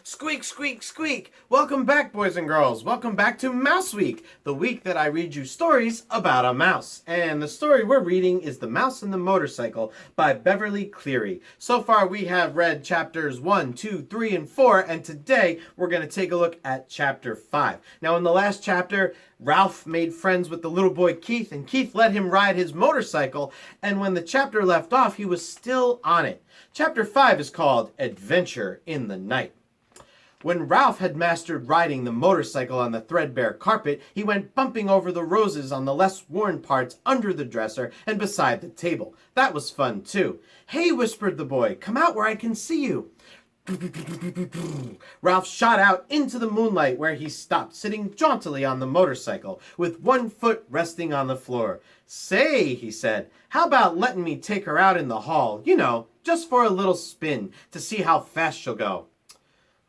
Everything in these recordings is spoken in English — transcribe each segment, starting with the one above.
Squeak, squeak, squeak! Welcome back, boys and girls. Welcome back to Mouse Week, the week that I read you stories about a mouse. And the story we're reading is The Mouse and the Motorcycle by Beverly Cleary. So far, we have read chapters 1, 2, 3, and 4, and today we're going to take a look at chapter 5. Now, in the last chapter, Ralph made friends with the little boy Keith, and Keith let him ride his motorcycle, and when the chapter left off, he was still on it. Chapter 5 is called Adventure in the Night. When Ralph had mastered riding the motorcycle on the threadbare carpet, he went bumping over the roses on the less worn parts under the dresser and beside the table. That was fun, too. "Hey," whispered the boy, "come out where I can see you." Ralph shot out into the moonlight where he stopped, sitting jauntily on the motorcycle, with one foot resting on the floor. "Say," he said, "how about letting me take her out in the hall, just for a little spin, to see how fast she'll go?"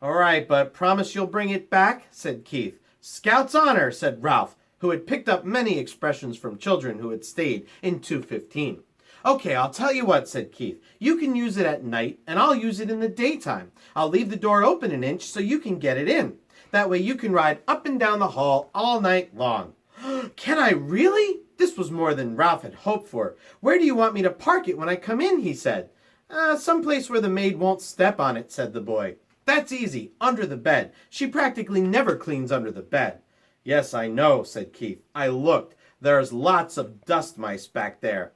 "All right, but promise you'll bring it back," said Keith. "Scout's honor," said Ralph, who had picked up many expressions from children who had stayed in 215. "Okay, I'll tell you what," said Keith. "You can use it at night, and I'll use it in the daytime. I'll leave the door open an inch so you can get it in. That way you can ride up and down the hall all night long." "Can I really?" This was more than Ralph had hoped for. "Where do you want me to park it when I come in?" he said. Someplace where the maid won't step on it," said the boy. "That's easy, under the bed. She practically never cleans under the bed." "Yes, I know," said Keith. "I looked. There's lots of dust mice back there."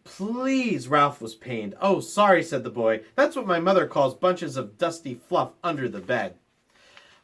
"Please," Ralph was pained. "Oh, sorry," said the boy. "That's what my mother calls bunches of dusty fluff under the bed."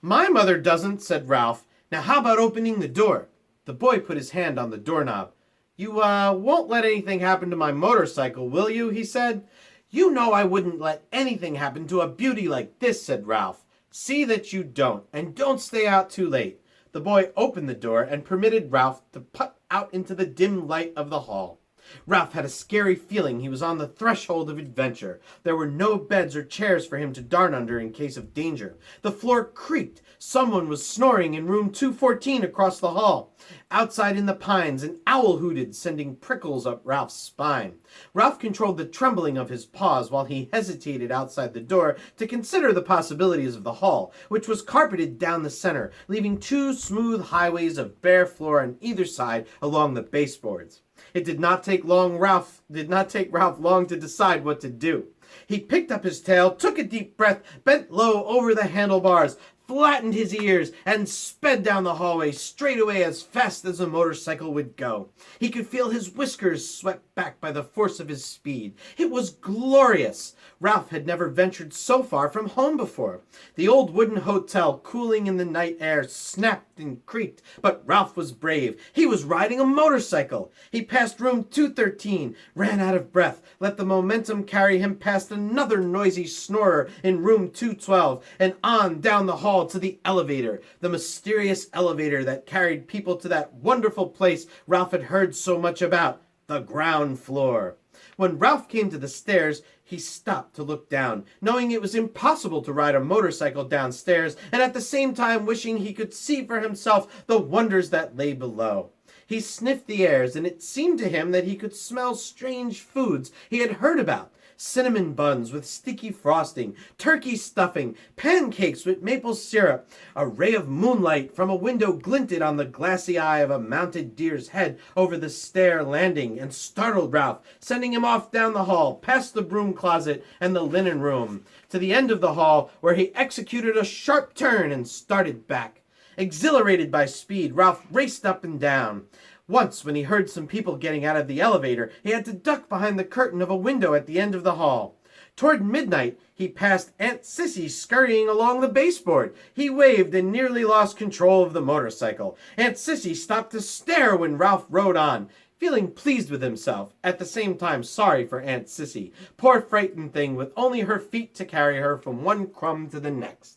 "My mother doesn't," said Ralph. "Now how about opening the door?" The boy put his hand on the doorknob. "You, won't let anything happen to my motorcycle, will you?" he said. "You know I wouldn't let anything happen to a beauty like this," said Ralph. "See that you don't, and don't stay out too late." The boy opened the door and permitted Ralph to put out into the dim light of the hall. Ralph had a scary feeling he was on the threshold of adventure. There were no beds or chairs for him to dart under in case of danger. The floor creaked. Someone was snoring in room 214 across the hall. Outside in the pines, an owl hooted, sending prickles up Ralph's spine. Ralph controlled the trembling of his paws while he hesitated outside the door to consider the possibilities of the hall, which was carpeted down the center, leaving two smooth highways of bare floor on either side along the baseboards. It did not take Ralph long to decide what to do. He picked up his tail, took a deep breath, bent low over the handlebars, flattened his ears, and sped down the hallway straight away as fast as a motorcycle would go. He could feel his whiskers swept back by the force of his speed. It was glorious. Ralph had never ventured so far from home before. The old wooden hotel, cooling in the night air, snapped and creaked, but Ralph was brave. He was riding a motorcycle. He passed room 213, ran out of breath, let the momentum carry him past another noisy snorer in room 212, and on down the hall to the elevator, the mysterious elevator that carried people to that wonderful place Ralph had heard so much about, the ground floor. When Ralph came to the stairs, he stopped to look down, knowing it was impossible to ride a motorcycle downstairs, and at the same time wishing he could see for himself the wonders that lay below. He sniffed the airs, and it seemed to him that he could smell strange foods he had heard about. Cinnamon buns with sticky frosting, turkey stuffing, pancakes with maple syrup. A ray of moonlight from a window glinted on the glassy eye of a mounted deer's head over the stair landing and startled Ralph, sending him off down the hall, past the broom closet and the linen room, to the end of the hall where he executed a sharp turn and started back. Exhilarated by speed, Ralph raced up and down. Once, when he heard some people getting out of the elevator, he had to duck behind the curtain of a window at the end of the hall. Toward midnight, he passed Aunt Sissy scurrying along the baseboard. He waved and nearly lost control of the motorcycle. Aunt Sissy stopped to stare when Ralph rode on, feeling pleased with himself, at the same time sorry for Aunt Sissy, poor frightened thing with only her feet to carry her from one crumb to the next.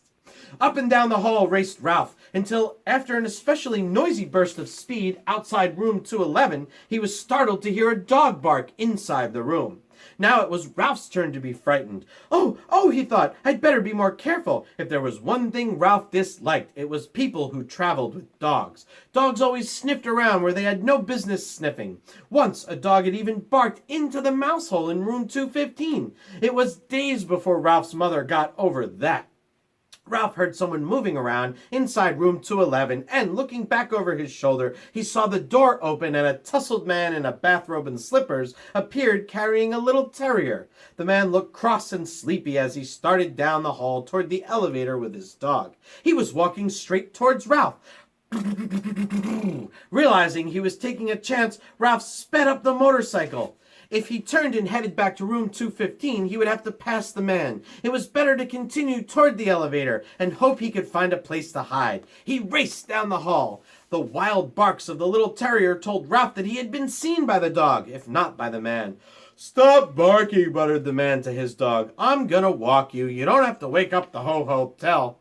Up and down the hall raced Ralph, until, after an especially noisy burst of speed outside room 211, he was startled to hear a dog bark inside the room. Now it was Ralph's turn to be frightened. Oh, he thought, I'd better be more careful. If there was one thing Ralph disliked, it was people who traveled with dogs. Dogs always sniffed around where they had no business sniffing. Once, a dog had even barked into the mouse hole in room 215. It was days before Ralph's mother got over that. Ralph heard someone moving around inside room 211, and looking back over his shoulder, he saw the door open and a tousled man in a bathrobe and slippers appeared carrying a little terrier. The man looked cross and sleepy as he started down the hall toward the elevator with his dog. He was walking straight towards Ralph. Realizing he was taking a chance, Ralph sped up the motorcycle. If he turned and headed back to room 215, he would have to pass the man. It was better to continue toward the elevator and hope he could find a place to hide. He raced down the hall. The wild barks of the little terrier told Ralph that he had been seen by the dog, if not by the man. "Stop barking," muttered the man to his dog. "I'm gonna walk you. You don't have to wake up the hotel."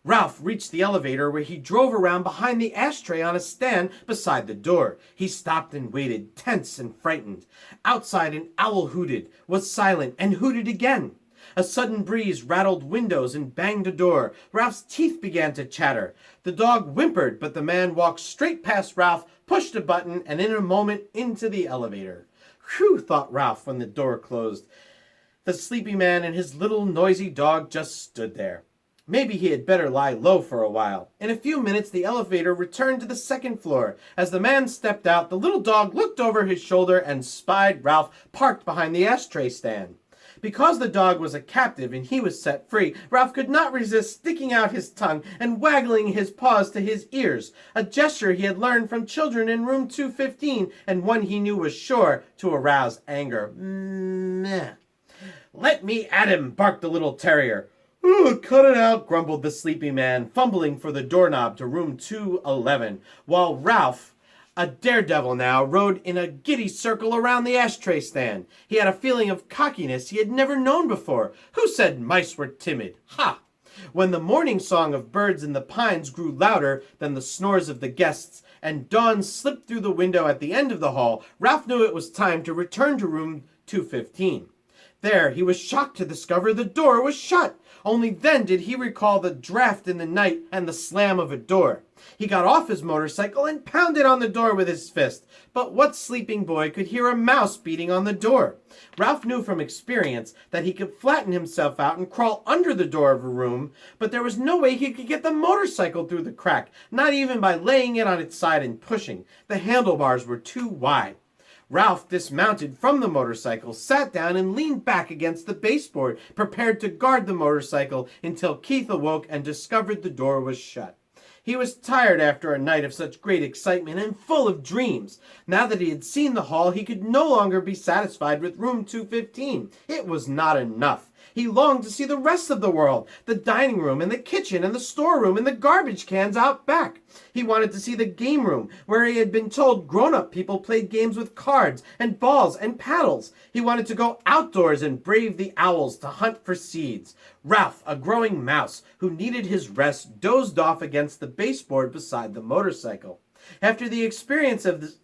Ralph reached the elevator, where he drove around behind the ashtray on a stand beside the door. He stopped and waited, tense and frightened. Outside, an owl hooted, was silent, and hooted again. A sudden breeze rattled windows and banged a door. Ralph's teeth began to chatter. The dog whimpered, but the man walked straight past Ralph, pushed a button, and in a moment into the elevator. "Whew," thought Ralph when the door closed. The sleepy man and his little noisy dog just stood there. Maybe he had better lie low for a while. In a few minutes, the elevator returned to the second floor. As the man stepped out, the little dog looked over his shoulder and spied Ralph parked behind the ashtray stand. Because the dog was a captive and he was set free, Ralph could not resist sticking out his tongue and waggling his paws to his ears, a gesture he had learned from children in room 215 and one he knew was sure to arouse anger. Meh. "Let me at him," barked the little terrier. "Oh, cut it out," grumbled the sleepy man, fumbling for the doorknob to room 211, while Ralph, a daredevil now, rode in a giddy circle around the ashtray stand. He had a feeling of cockiness he had never known before. Who said mice were timid? Ha! When the morning song of birds in the pines grew louder than the snores of the guests, and dawn slipped through the window at the end of the hall, Ralph knew it was time to return to room 215. There, he was shocked to discover the door was shut. Only then did he recall the draft in the night and the slam of a door. He got off his motorcycle and pounded on the door with his fist. But what sleeping boy could hear a mouse beating on the door? Ralph knew from experience that he could flatten himself out and crawl under the door of a room, but there was no way he could get the motorcycle through the crack, not even by laying it on its side and pushing. The handlebars were too wide. Ralph dismounted from the motorcycle, sat down, and leaned back against the baseboard, prepared to guard the motorcycle until Keith awoke and discovered the door was shut. He was tired after a night of such great excitement and full of dreams. Now that he had seen the hall, he could no longer be satisfied with room 215. It was not enough. He longed to see the rest of the world, the dining room and the kitchen and the storeroom and the garbage cans out back. He wanted to see the game room, where he had been told grown-up people played games with cards and balls and paddles. He wanted to go outdoors and brave the owls to hunt for seeds. Ralph, a growing mouse who needed his rest, dozed off against the baseboard beside the motorcycle. After the experiences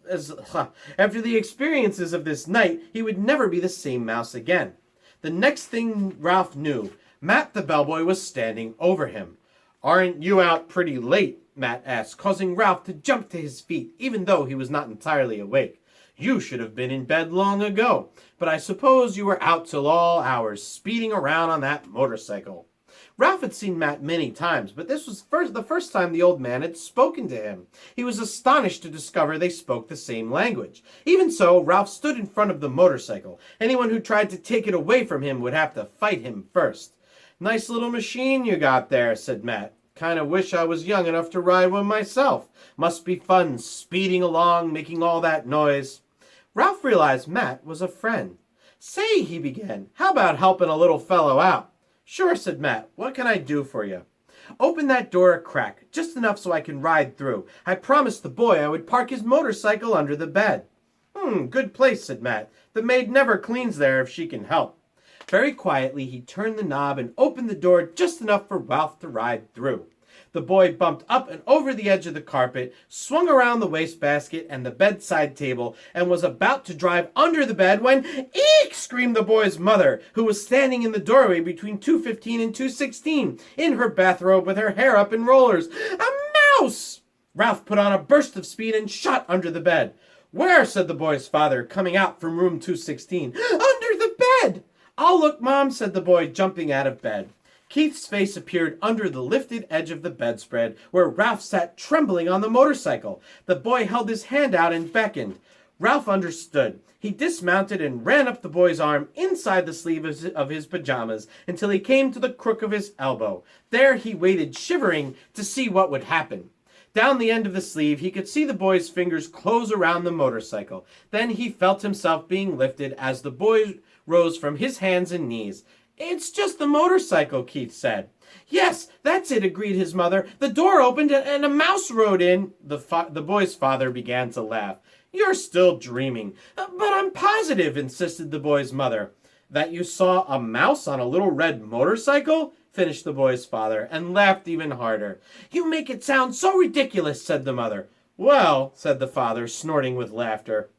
of this night, he would never be the same mouse again. The next thing Ralph knew, Matt the bellboy was standing over him. "Aren't you out pretty late?" Matt asked, causing Ralph to jump to his feet, even though he was not entirely awake. "You should have been in bed long ago, but I suppose you were out till all hours, speeding around on that motorcycle." Ralph had seen Matt many times, but this was the first time the old man had spoken to him. He was astonished to discover they spoke the same language. Even so, Ralph stood in front of the motorcycle. Anyone who tried to take it away from him would have to fight him first. "Nice little machine you got there," said Matt. "Kinda wish I was young enough to ride one myself. Must be fun speeding along, making all that noise." Ralph realized Matt was a friend. "Say," he began, "how about helping a little fellow out?" "Sure," said Matt. "What can I do for you?" "Open that door a crack, just enough so I can ride through. I promised the boy I would park his motorcycle under the bed." Good place," said Matt. "The maid never cleans there if she can help." Very quietly, he turned the knob and opened the door just enough for Ralph to ride through. The boy bumped up and over the edge of the carpet, swung around the wastebasket and the bedside table, and was about to drive under the bed when, "Eek!" screamed the boy's mother, who was standing in the doorway between 215 and 216, in her bathrobe with her hair up in rollers. "A mouse!" Ralph put on a burst of speed and shot under the bed. "Where?" said the boy's father, coming out from room 216. "Under the bed!" "I'll look, Mom," said the boy, jumping out of bed. Keith's face appeared under the lifted edge of the bedspread, where Ralph sat trembling on the motorcycle. The boy held his hand out and beckoned. Ralph understood. He dismounted and ran up the boy's arm inside the sleeve of his pajamas until he came to the crook of his elbow. There he waited, shivering, to see what would happen. Down the end of the sleeve, he could see the boy's fingers close around the motorcycle. Then he felt himself being lifted as the boy rose from his hands and knees. "It's just the motorcycle," Keith said. "Yes, that's it," agreed his mother. "The door opened and a mouse rode in." The boy's father began to laugh. "You're still dreaming." "But I'm positive," insisted the boy's mother. "That you saw a mouse on a little red motorcycle?" finished the boy's father, and laughed even harder. "You make it sound so ridiculous," said the mother. "Well," said the father, snorting with laughter.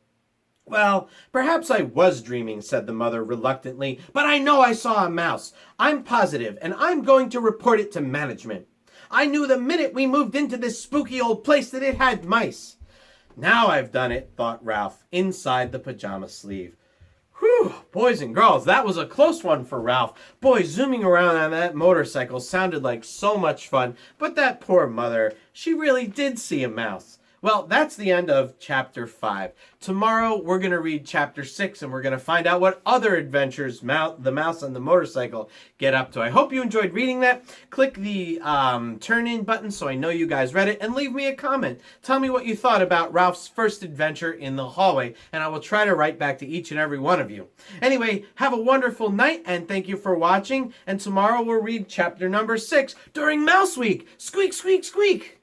"Well, perhaps I was dreaming," said the mother reluctantly, "but I know I saw a mouse. I'm positive, and I'm going to report it to management. I knew the minute we moved into this spooky old place that it had mice." "Now I've done it," thought Ralph, inside the pajama sleeve. Whew, boys and girls, that was a close one for Ralph. Boy, zooming around on that motorcycle sounded like so much fun, but that poor mother, she really did see a mouse. Well, that's the end of Chapter 5. Tomorrow, we're going to read Chapter 6, and we're going to find out what other adventures the mouse and the motorcycle get up to. I hope you enjoyed reading that. Click the turn-in button so I know you guys read it, and leave me a comment. Tell me what you thought about Ralph's first adventure in the hallway, and I will try to write back to each and every one of you. Anyway, have a wonderful night, and thank you for watching, and tomorrow we'll read Chapter number 6 during Mouse Week. Squeak, squeak, squeak!